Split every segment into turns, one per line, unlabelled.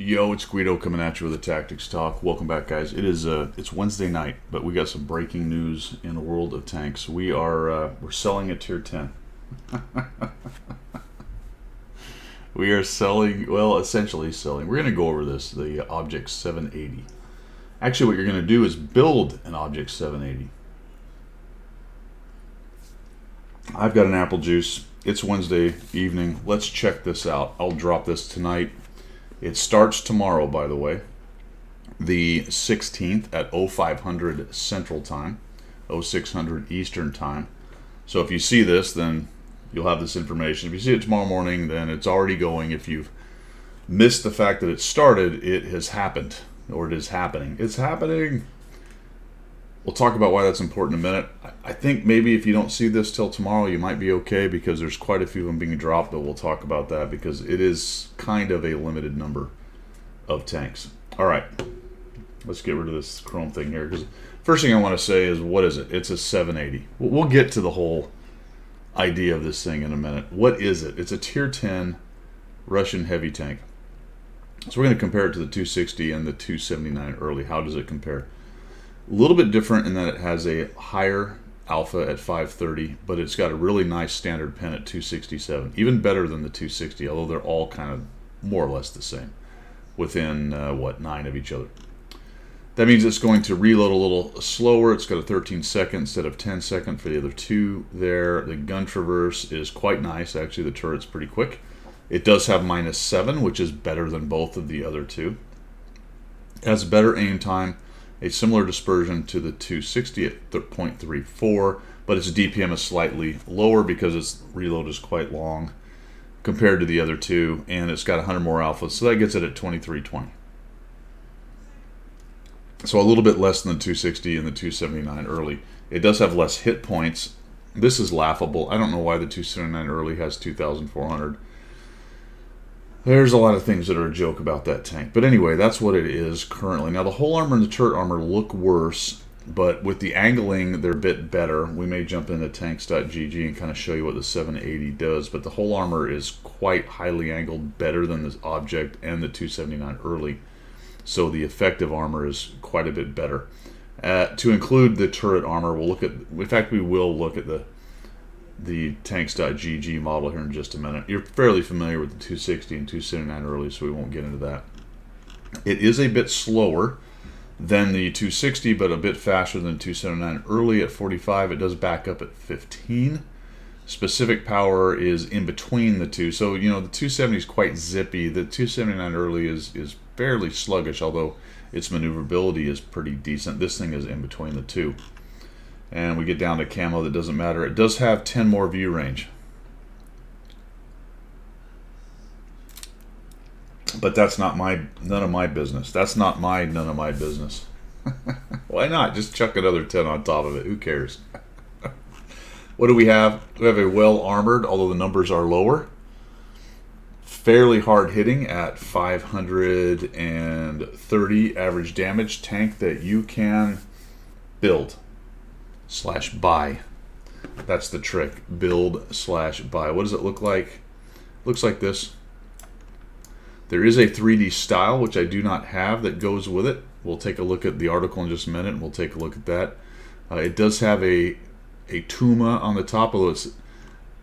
Yo, it's Guido coming at you with a Tactics Talk. Welcome back, guys. It's Wednesday night, but we got some breaking news in the world of tanks. We're selling a tier 10. We are selling, well, essentially selling. We're going to go over this, the Object 780. Actually, what you're going to do is build an Object 780. I've got an apple juice. It's Wednesday evening. Let's check this out. I'll drop this tonight. It starts tomorrow, by the way, the 16th at 0500 Central Time, 0600 Eastern Time. So if you see this, then you'll have this information. If you see it tomorrow morning, then it's already going. If you've missed the fact that it started, it has happened, or it is happening. It's happening. We'll talk about why that's important in a minute. I think maybe if you don't see this till tomorrow, you might be okay because there's quite a few of them being dropped, but we'll talk about that because it is kind of a limited number of tanks. All right, let's get rid of this chrome thing here because first thing I want to say is, what is it? It's a 780. We'll get to the whole idea of this thing in a minute. What is it? It's a tier 10 Russian heavy tank. So we're going to compare it to the 260 and the 279 early. How does it compare? A little bit different in that it has a higher alpha at 530, but it's got a really nice standard pen at 267. Even better than the 260, although they're all kind of more or less the same, within, 9 of each other. That means it's going to reload a little slower. It's got a 13-second instead of 10-second for the other two there. The gun traverse is quite nice. Actually, the turret's pretty quick. It does have -7, which is better than both of the other two. It has better aim time. A similar dispersion to the 260 at 0.34, but its DPM is slightly lower because its reload is quite long compared to the other two, and it's got 100 more alpha, so that gets it at 2320. So a little bit less than the 260 and the 279 early. It does have less hit points. This is laughable. I don't know why the 279 early has 2,400. There's a lot of things that are a joke about that tank. But anyway, that's what it is currently. Now, the whole armor and the turret armor look worse, but with the angling, they're a bit better. We may jump into tanks.gg and kind of show you what the 780 does, but the whole armor is quite highly angled, better than this Object and the 279 early. So the effective armor is quite a bit better. To include the turret armor, we'll look at, in fact, we will look at the tanks.gg model here in just a minute. You're fairly familiar with the 260 and 279 early, so we won't get into that. It is a bit slower than the 260, but a bit faster than 279 early at 45. It does back up at 15. Specific power is in between the two. So, you know, the 270 is quite zippy. The 279 early is fairly sluggish, although its maneuverability is pretty decent. This thing is in between the two. And we get down to camo, that doesn't matter. It does have 10 more view range. But that's not none of my business. That's not none of my business. Why not? Just chuck another 10 on top of it. Who cares? What do we have? We have a well-armored, although the numbers are lower. Fairly hard-hitting at 530 average damage tank that you can build / buy. That's the trick. Build / buy. What does it look like? Looks like this. There is a 3D style, which I do not have, that goes with it. We'll take a look at the article in just a minute, and we'll take a look at that. It does have a Tuma on the top, although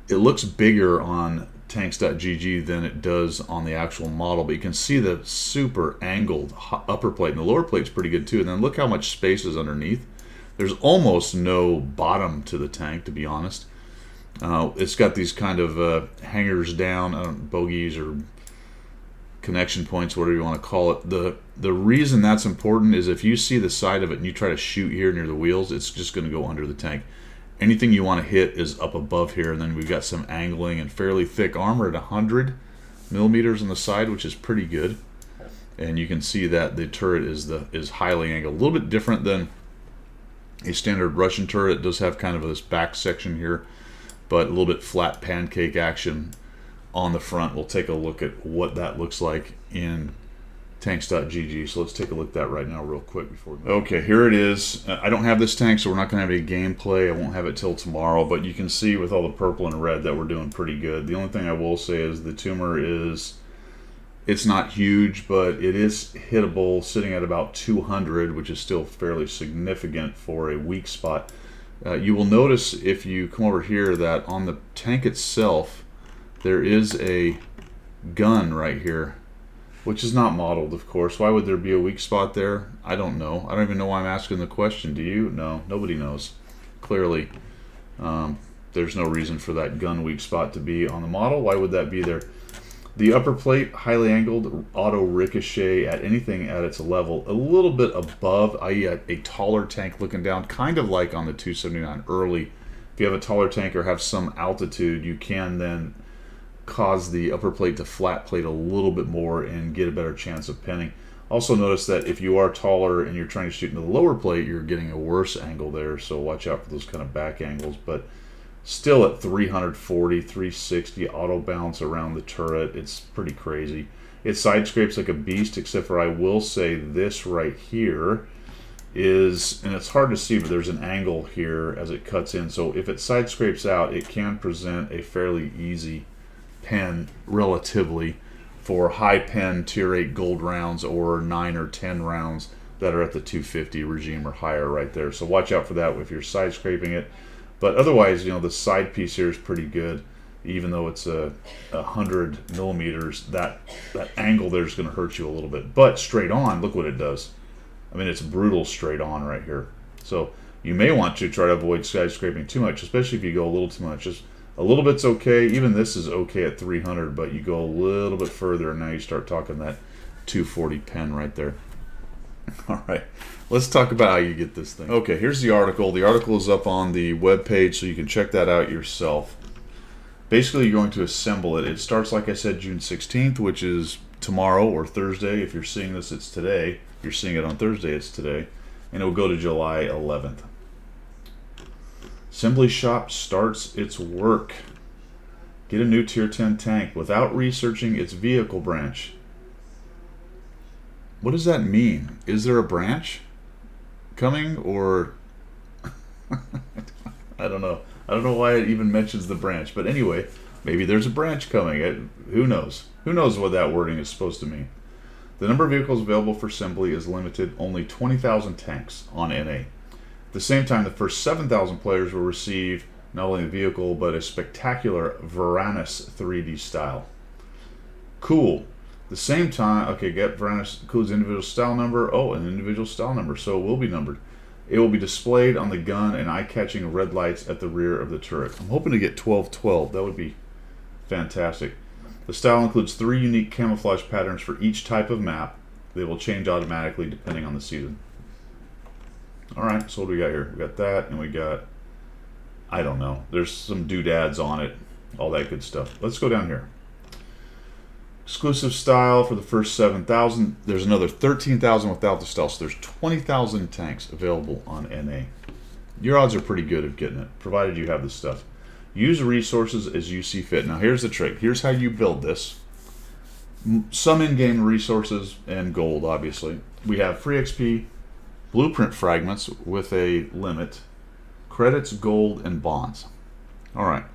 it looks bigger on tanks.gg than it does on the actual model, but you can see the super angled upper plate, and the lower plate's pretty good too. And then look how much space is underneath. There's almost no bottom to the tank, to be honest. It's got these kind of hangers down, bogies or connection points, whatever you want to call it. The reason that's important is if you see the side of it and you try to shoot here near the wheels, it's just going to go under the tank. Anything you want to hit is up above here, and then we've got some angling and fairly thick armor at 100 millimeters on the side, which is pretty good. And you can see that the turret is highly angled, a little bit different than a standard Russian turret. It does have kind of this back section here, but a little bit flat pancake action on the front. We'll take a look at what that looks like in tanks.gg. So let's take a look at that right now real quick before we... Okay, here it is. I don't have this tank, so we're not going to have a gameplay. I won't have it till tomorrow, but you can see with all the purple and red that we're doing pretty good. The only thing I will say is the tumor is It's not huge, but it is hittable, sitting at about 200, which is still fairly significant for a weak spot. You will notice if you come over here that on the tank itself, there is a gun right here, which is not modeled, of course. Why would there be a weak spot there? I don't know. I don't even know why I'm asking the question. Do you? No, nobody knows. Clearly, there's no reason for that gun weak spot to be on the model. Why would that be there? The upper plate, highly angled, auto ricochet at anything at its level, a little bit above, i.e. a taller tank looking down, kind of like on the 279 early. If you have a taller tank or have some altitude, you can then cause the upper plate to flat plate a little bit more and get a better chance of pinning. Also notice that if you are taller and you're trying to shoot into the lower plate, you're getting a worse angle there, so watch out for those kind of back angles. But still at 340, 360, auto bounce around the turret. It's pretty crazy. It side scrapes like a beast, except for I will say this right here is, and it's hard to see, but there's an angle here as it cuts in. So if it side scrapes out, it can present a fairly easy pen relatively for high pen tier 8 gold rounds or 9 or 10 rounds that are at the 250 regime or higher right there. So watch out for that if you're side scraping it. But otherwise, you know, the side piece here is pretty good. Even though it's 100 millimeters, that angle there is going to hurt you a little bit. But straight on, look what it does. I mean, it's brutal straight on right here. So you may want to try to avoid side scraping too much, especially if you go a little too much. Just a little bit's okay. Even this is okay at 300, but you go a little bit further, and now you start talking that 240 pen right there. All right, let's talk about how you get this thing. Okay, here's the article. The article is up on the web page, so you can check that out yourself. Basically, you're going to assemble it. It starts, like I said, June 16th, which is tomorrow or Thursday. If you're seeing this, it's today. If you're seeing it on Thursday, it's today. And it will go to July 11th. Assembly Shop starts its work. Get a new Tier 10 tank without researching its vehicle branch. What does that mean? Is there a branch coming, or I don't know. I don't know why it even mentions the branch, but anyway, maybe there's a branch coming. Who knows? Who knows what that wording is supposed to mean? The number of vehicles available for assembly is limited, only 20,000 tanks on NA. At the same time, the first 7,000 players will receive not only the vehicle, but a spectacular Varanus 3D style. Cool. The same time, okay, get Varanus includes individual style number. Oh, an individual style number, so it will be numbered. It will be displayed on the gun and eye-catching red lights at the rear of the turret. I'm hoping to get 1212. That would be fantastic. The style includes 3 unique camouflage patterns for each type of map. They will change automatically depending on the season. All right, so what do we got here? We got that, and we got, I don't know. There's some doodads on it, all that good stuff. Let's go down here. Exclusive style for the first 7,000. There's another 13,000 without the style, so there's 20,000 tanks available on NA. Your odds are pretty good of getting it, provided you have this stuff. Use resources as you see fit. Now here's the trick. Here's how you build this. Some in-game resources and gold, obviously. We have free XP, blueprint fragments with a limit, credits, gold, and bonds. All right.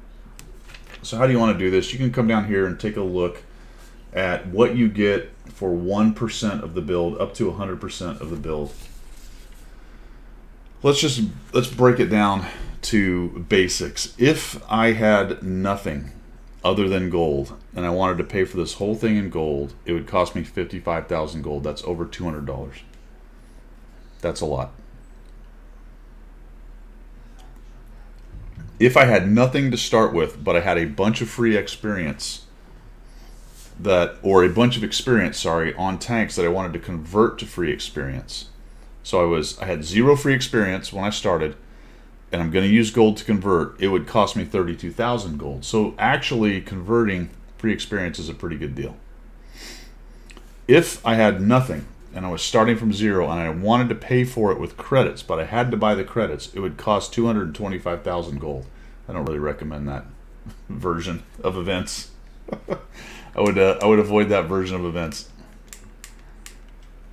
So how do you want to do this? You can come down here and take a look at what you get for 1% of the build up to 100% of the build. Let's break it down to basics. If I had nothing other than gold and I wanted to pay for this whole thing in gold, it would cost me 55,000 gold. That's over $200. That's a lot. If I had nothing to start with, but I had a bunch of free experience or a bunch of experience, on tanks that I wanted to convert to free experience. So I had 0 free experience when I started, and I'm going to use gold to convert. It would cost me 32,000 gold. So actually converting free experience is a pretty good deal. If I had nothing and I was starting from 0 and I wanted to pay for it with credits, but I had to buy the credits, it would cost 225,000 gold. I don't really recommend that version of events. I would avoid that version of events.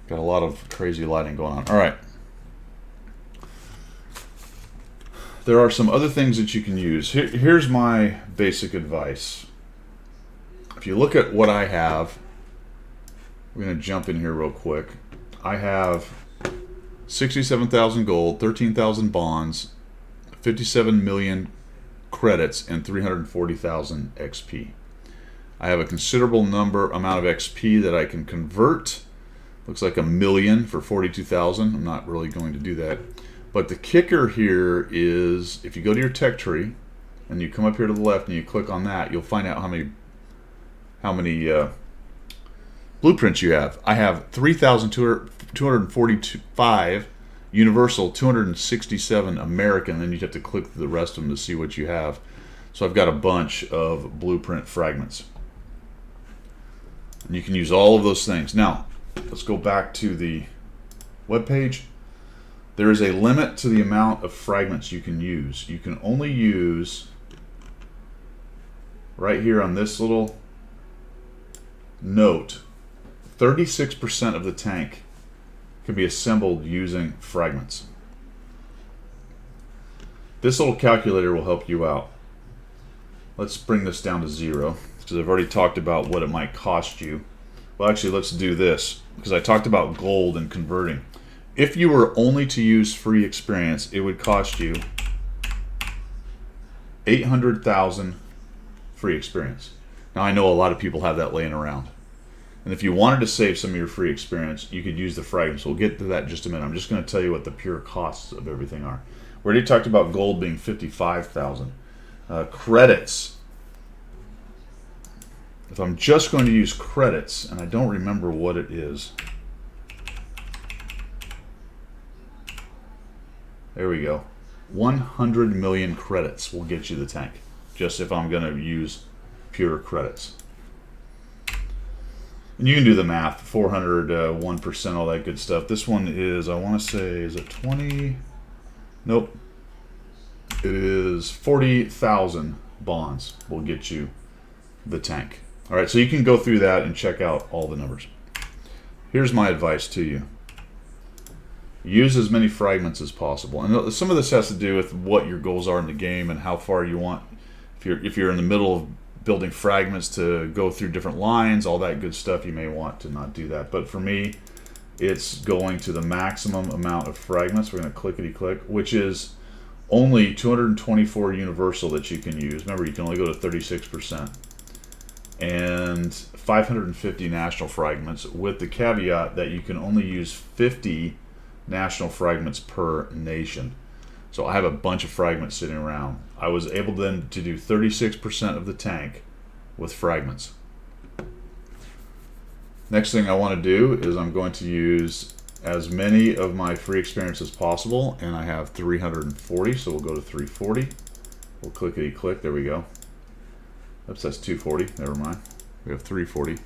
Got a lot of crazy lighting going on. All right. There are some other things that you can use. Here's my basic advice. If you look at what I have, We're going to jump in here real quick. I have 67,000 gold, 13,000 bonds, 57 million credits, and 340,000 XP. I have a considerable amount of XP that I can convert. Looks like 1 million for 42,000. I'm not really going to do that. But the kicker here is if you go to your tech tree and you come up here to the left and you click on that, you'll find out how many blueprints you have. I have 3,245 Universal, 267 American, then you have to click the rest of them to see what you have. So I've got a bunch of blueprint fragments. And you can use all of those things. Now, let's go back to the web page. There is a limit to the amount of fragments you can use. You can only use, right here on this little note, 36% of the tank can be assembled using fragments. This little calculator will help you out. Let's bring this down to 0 because I've already talked about what it might cost you. Well, actually, let's do this because I talked about gold and converting. If you were only to use free experience, it would cost you 800,000 free experience. Now, I know a lot of people have that laying around. And if you wanted to save some of your free experience, you could use the fragments. We'll get to that in just a minute. I'm just going to tell you what the pure costs of everything are. We already talked about gold being 55,000. Credits. If I'm just going to use credits, and I don't remember what it is. There we go. 100 million credits will get you the tank. Just if I'm going to use pure credits. And you can do the math, 400, 1%, all that good stuff. This one is, I want to say, is it 20? Nope. It is 40,000 bonds will get you the tank. All right, so you can go through that and check out all the numbers. Here's my advice to you. Use as many fragments as possible. And some of this has to do with what your goals are in the game and how far you want. If you're in the middle of building fragments to go through different lines, all that good stuff, you may want to not do that. But for me, it's going to the maximum amount of fragments. We're going to clickety-click, which is only 224 universal that you can use. Remember, you can only go to 36%. And 550 national fragments, with the caveat that you can only use 50 national fragments per nation. So I have a bunch of fragments sitting around. I was able then to do 36% of the tank with fragments. Next thing I want to do is I'm going to use as many of my free experience as possible, and I have 340, so we'll go to 340. We'll clickety-click, there we go. Oops, that's 240, never mind. We have 340.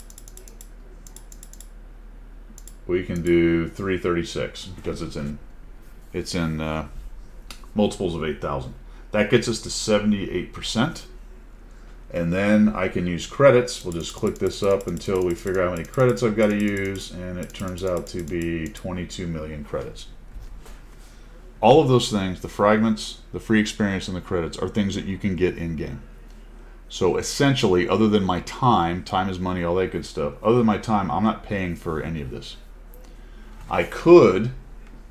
We can do 336 because it's in multiples of 8,000. That gets us to 78%. And then I can use credits. We'll just click this up until we figure out how many credits I've got to use, and it turns out to be 22 million credits. All of those things, the fragments, the free experience, and the credits, are things that you can get in-game. So essentially, other than my time is money, all that good stuff, other than my time, I'm not paying for any of this. I could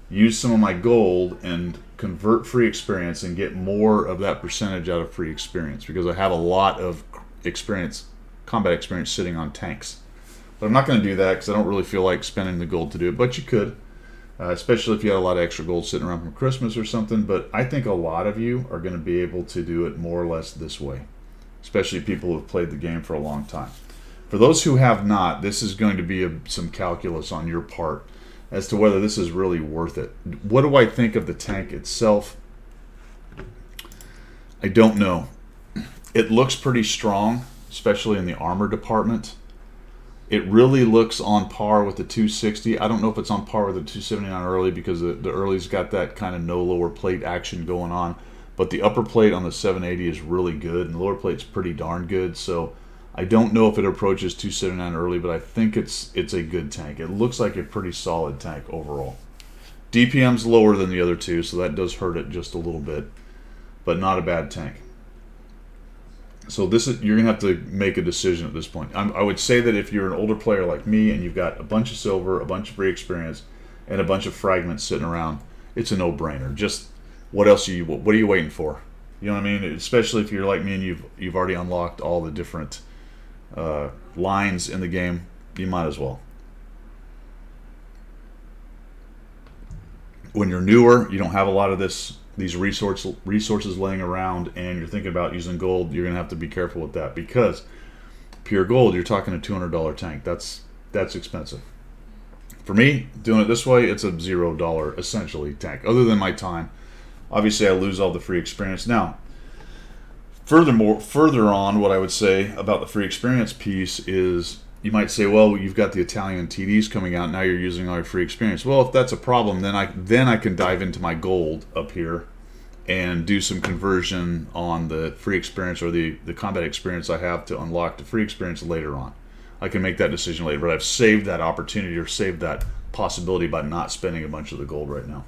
use some of my gold and convert free experience and get more of that percentage out of free experience because I have a lot of experience, combat experience sitting on tanks. But I'm not going to do that because I don't really feel like spending the gold to do it, but you could, especially if you had a lot of extra gold sitting around from Christmas or something. But I think a lot of you are going to be able to do it more or less this way, especially people who have played the game for a long time. For those who have not, this is going to be some calculus on your part as to whether this is really worth it. What do I think of the tank itself? I don't know. It looks pretty strong, especially in the armor department. It really looks on par with the 260. I don't know if it's on par with the 279 early because the early's got that kind of no lower plate action going on. But the upper plate on the 780 is really good, and the lower plate's pretty darn good. So I don't know if it approaches 279 early, but I think it's a good tank. It looks like a pretty solid tank overall. DPM's lower than the other two, so that does hurt it just a little bit, but not a bad tank. So this is, you're gonna have to make a decision at this point. I would say that if you're an older player like me and you've got a bunch of silver, a bunch of free experience, and a bunch of fragments sitting around, it's a no-brainer. Just what else what are you waiting for? You know what I mean? Especially if you're like me and you've already unlocked all the different lines in the game, you might as well. When you're newer, you don't have a lot of these resources laying around, and you're thinking about using gold, you're gonna have to be careful with that, because pure gold, you're talking a $200 tank. That's expensive. For me, doing it this way, it's a $0 essentially tank. Other than my time, obviously I lose all the free experience. Now, further on, what I would say about the free experience piece is, you might say, well, you've got the Italian TDs coming out, now you're using all your free experience. Well, if that's a problem, then I can dive into my gold up here and do some conversion on the free experience or the combat experience I have to unlock the free experience later on. I can make that decision later, but I've saved that opportunity or saved that possibility by not spending a bunch of the gold right now.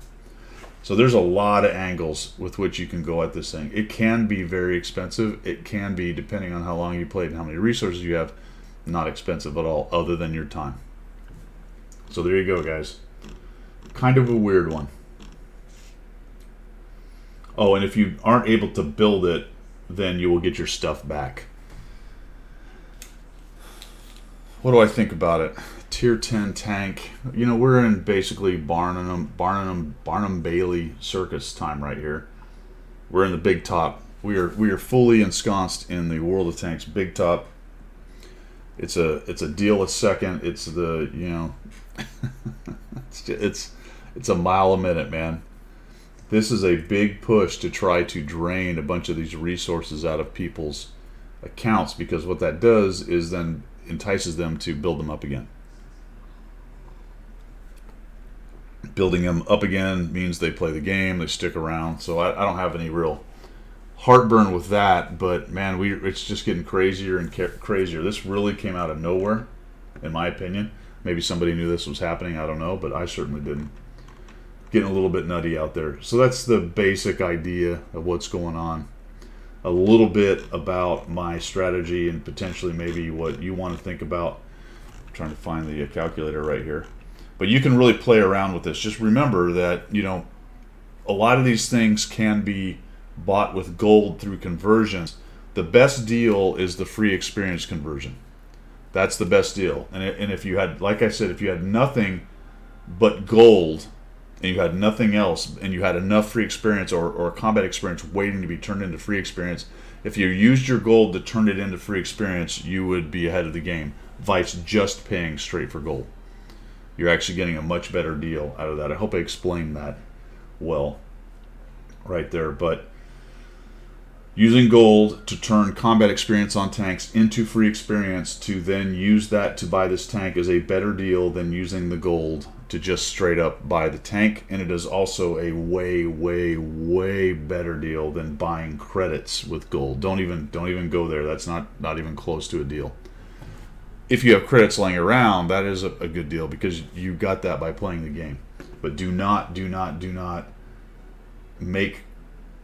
So there's a lot of angles with which you can go at this thing. It can be very expensive. It can be, depending on how long you played and how many resources you have, not expensive at all, other than your time. So there you go, guys. Kind of a weird one. Oh, and if you aren't able to build it, then you will get your stuff back. What do I think about it? Tier 10 tank. You know, we're in basically Barnum Bailey circus time right here. We're in the big top. We are fully ensconced in the world of tanks. Big top. It's a deal a second. It's the, you know, it's a mile a minute, man. This is a big push to try to drain a bunch of these resources out of people's accounts, because what that does is then entices them to build them up again. Building them up again means they play the game, they stick around. So I don't have any real heartburn with that, but man, it's just getting crazier and crazier. This really came out of nowhere, in my opinion. Maybe somebody knew this was happening, I don't know, but I certainly didn't. Getting a little bit nutty out there. So that's the basic idea of what's going on. A little bit about my strategy and potentially maybe what you want to think about. I'm trying to find the calculator right here. But you can really play around with this. Just remember that, you know, a lot of these things can be bought with gold through conversions. The best deal is the free experience conversion. That's the best deal. And if you had, like I said, if you had nothing but gold and you had nothing else and you had enough free experience or combat experience waiting to be turned into free experience, if you used your gold to turn it into free experience, you would be ahead of the game, vice just paying straight for gold. You're actually getting a much better deal out of that. I hope I explained that well right there. But using gold to turn combat experience on tanks into free experience to then use that to buy this tank is a better deal than using the gold to just straight up buy the tank. And it is also a way, way, way better deal than buying credits with gold. Don't even go there. That's not even close to a deal. If you have credits laying around, that is a good deal because you got that by playing the game. But do not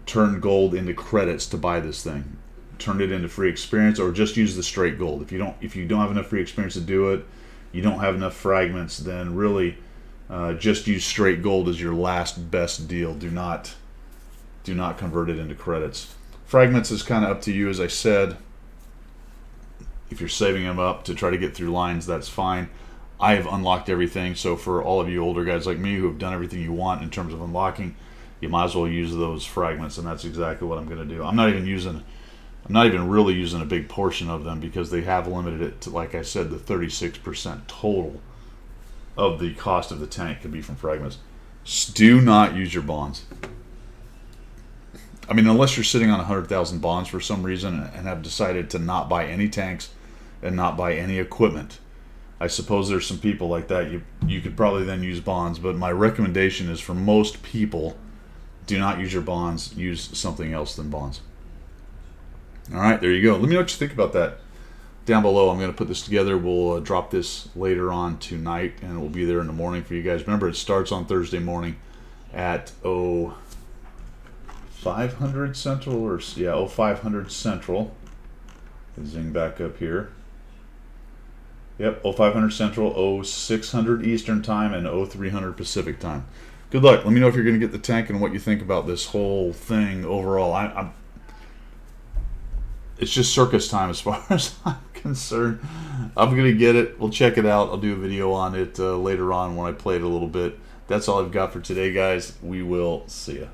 turn gold into credits to buy this thing. Turn it into free experience, or just use the straight gold. If you don't have enough free experience to do it, you don't have enough fragments, then really just use straight gold as your last best deal. Do not convert it into credits. Fragments is kind of up to you, as I said. If you're saving them up to try to get through lines, that's fine. I have unlocked everything, so for all of you older guys like me who have done everything you want in terms of unlocking, you might as well use those fragments, and that's exactly what I'm going to do. I'm not even really using a big portion of them because they have limited it to, like I said, the 36% total of the cost of the tank can be from fragments. Do not use your bonds. I mean, unless you're sitting on 100,000 bonds for some reason and have decided to not buy any tanks and not buy any equipment. I suppose there's some people like that. You could probably then use bonds, but my recommendation is for most people, do not use your bonds. Use something else than bonds. All right, there you go. Let me know what you think about that down below. I'm going to put this together. We'll drop this later on tonight, and it will be there in the morning for you guys. Remember, it starts on Thursday morning at 500 Central, or yeah, 0500 Central. Zing back up here. Yep, 0500 Central, 0600 Eastern Time, and 0300 Pacific Time. Good luck. Let me know if you're going to get the tank and what you think about this whole thing overall. It's just circus time as far as I'm concerned. I'm going to get it. We'll check it out. I'll do a video on it later on when I play it a little bit. That's all I've got for today, guys. We will see ya.